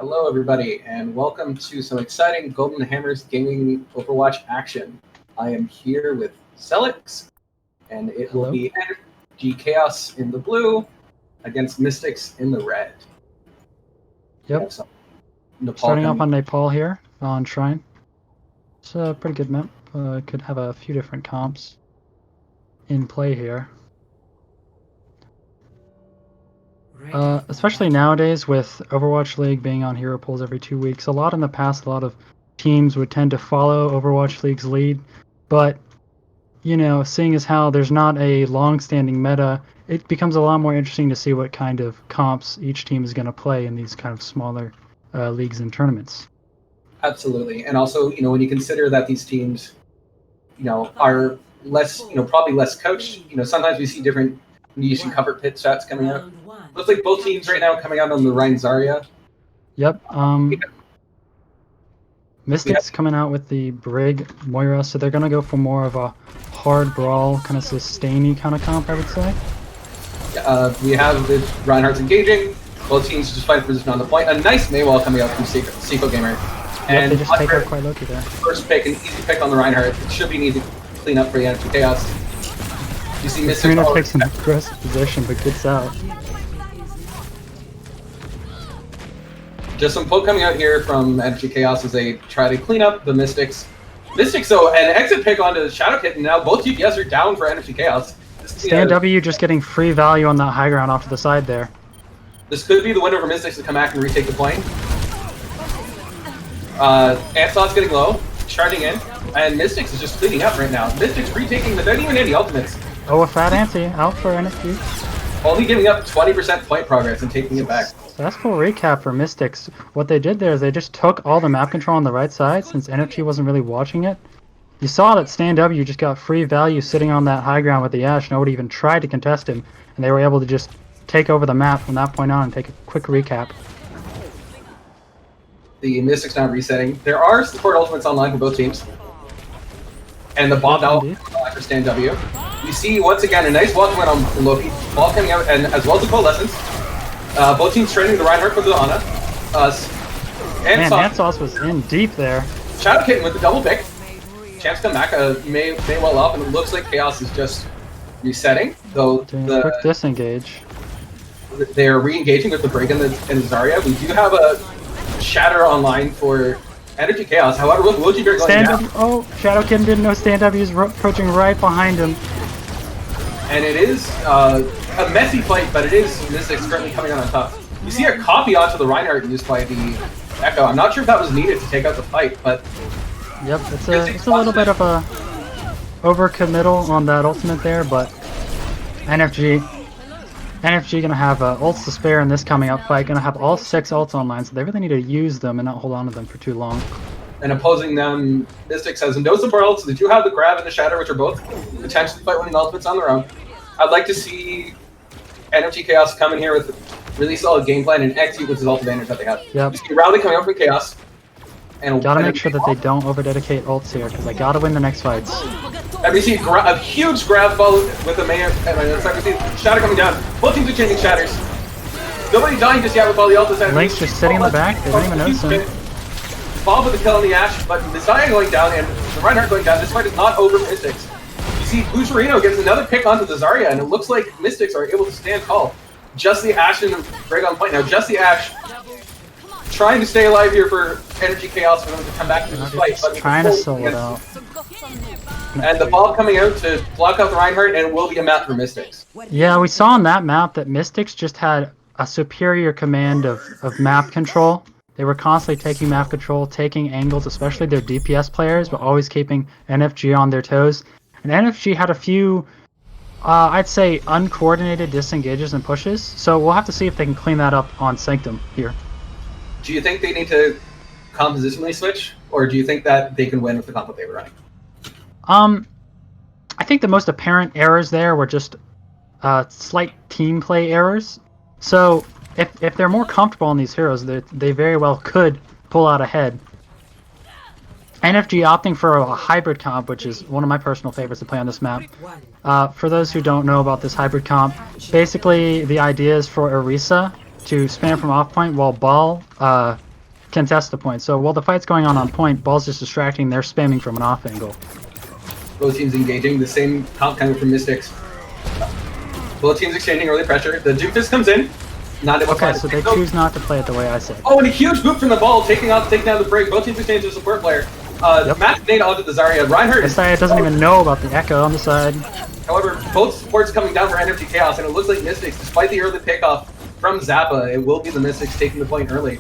Hello, everybody, and welcome to some exciting Golden Hammers Gaming Overwatch action. I am here with Celix, and it will be NFG Chaos in the blue against Mystics in the red. Yep. Starting off on Nepal here on Shrine. It's a pretty good map. Could have a few different comps in play here. Especially nowadays with Overwatch League being on hero pools every 2 weeks. A lot in the past, a lot of teams would tend to follow Overwatch League's lead. But, you know, seeing as how there's not a long-standing meta, it becomes a lot more interesting to see what kind of comps each team is going to play in these kind of smaller leagues and tournaments. Absolutely. And also, you know, when you consider that these teams, you know, are less, you know, probably less coached, you know, sometimes we see different niche and cover pit stats coming out. Looks like both teams right now coming out on the Rhine Zarya. Yep. Mystics coming out with the Brig Moira, so they're going to go for more of a hard brawl, kind of sustainy kind of comp, I would say. We have the Reinhardt's engaging. Both teams just fighting position on the point. A nice Maywall coming out from Seco Gamer. And they just take out quite Loki there. First pick, an easy pick on the Reinhardt. It should be an easy clean up for the NFG Chaos. You see Mystics. Serena takes an aggressive position, but gets out. Just some poke coming out here from NFG Chaos as they try to clean up the Mystics. Mystics, though, an exit pick onto the Shadow Kit, and now both GPS are down for NFG Chaos. Stand W just getting free value on that high ground off to the side there. This could be the window for Mystics to come back and retake the point. Ansot's getting low, charging in, and Mystics is just cleaning up right now. Mystics retaking without even any ultimates. Oh, a fat anti out for NFG. Only giving up 20% point progress and taking it back. So that's full recap for Mystics. What they did there is they just took all the map control on the right side since NFG wasn't really watching it. You saw that Stand W just got free value sitting on that high ground with the Ashe. Nobody even tried to contest him, and they were able to just take over the map from that point on and take a quick recap. The Mystics now resetting. There are support ultimates online for both teams. And the bomb now for Stand W. You see, once again, a nice walk went on Loki. Ball coming out, and as well as the Coalescence. Both teams training the Reinhardt for the Ana. Man, Hansos was in deep there. Shadow Kitten with the double pick. Champs come back, may well up, and it looks like Chaos is just resetting. Though the quick disengage. They are re-engaging with the Brig and the Zarya. We do have a Shatter online for NFG Chaos. However, with Logi Bear going down. Oh, Shadow Kitten didn't know Stand W is approaching right behind him. And it is a messy fight, but it is Mystics currently coming out on top. You see a copy onto the Reinhardt used by the Echo. I'm not sure if that was needed to take out the fight, but... Yep, it's a little bit of a overcommittal on that ultimate there, but NFG gonna have ults to spare in this coming up fight, gonna have all 6 ults online, so they really need to use them and not hold on to them for too long. And opposing them, Mystics has no support ults, so they do have the Grab and the Shatter, which are both potentially fight-winning ultimates on their own. I'd like to see NFG Chaos come in here with a really solid game plan and execute with his ult advantage that they have. Yep. You see Rowley coming out from Chaos. And gotta make sure that they don't over-dedicate ults here, because they gotta win the next fights. And we see a huge grab followed with the Mayor, and we see Shatter coming down. Both teams are changing Shatters. Nobody dying just yet with all the ults. Link's just sitting in the back, they don't even notice him. Bob with the kill on the Ashe, but the Zarya going down and the Reinhardt going down. This fight is not over for Mystics. You see Bujarino gets another pick onto the Zarya, and it looks like Mystics are able to stand tall. Just the Ashe and Brig on point now. Just the Ashe trying to stay alive here for NFG Chaos for them to come back to this fight. But trying to solo it out. And the Bob coming out to block out the Reinhardt, and it will be a map for Mystics. Yeah, we saw on that map that Mystics just had a superior command of map control. They were constantly taking map control, taking angles, especially their DPS players, but always keeping NFG on their toes. And NFG had a few, I'd say, uncoordinated disengages and pushes, so we'll have to see if they can clean that up on Sanctum here. Do you think they need to compositionally switch, or do you think that they can win with the comp that they were running? I think the most apparent errors there were just slight team play errors. So if they're more comfortable on these heroes, they very well could pull out ahead. NFG opting for a hybrid comp, which is one of my personal favorites to play on this map. For those who don't know about this hybrid comp, basically the idea is for Orisa to spam from off point while Ball contest the point. So while the fight's going on point, Ball's just distracting. They're spamming from an off angle. Both teams engaging. The same comp coming from Mystics. Both teams exchanging early pressure. The Doofus comes in. Not able to Okay, find so it. they choose not to play it the way I said. Oh, and a huge boot from the Ball, taking down the break. Both teams exchange a support player. Matt Nate onto the Zarya. Reinhardt The side doesn't even know about the Echo on the side. However, both supports coming down for NFG Chaos, and it looks like Mystics, despite the early pickoff from Zappa, it will be the Mystics taking the point early.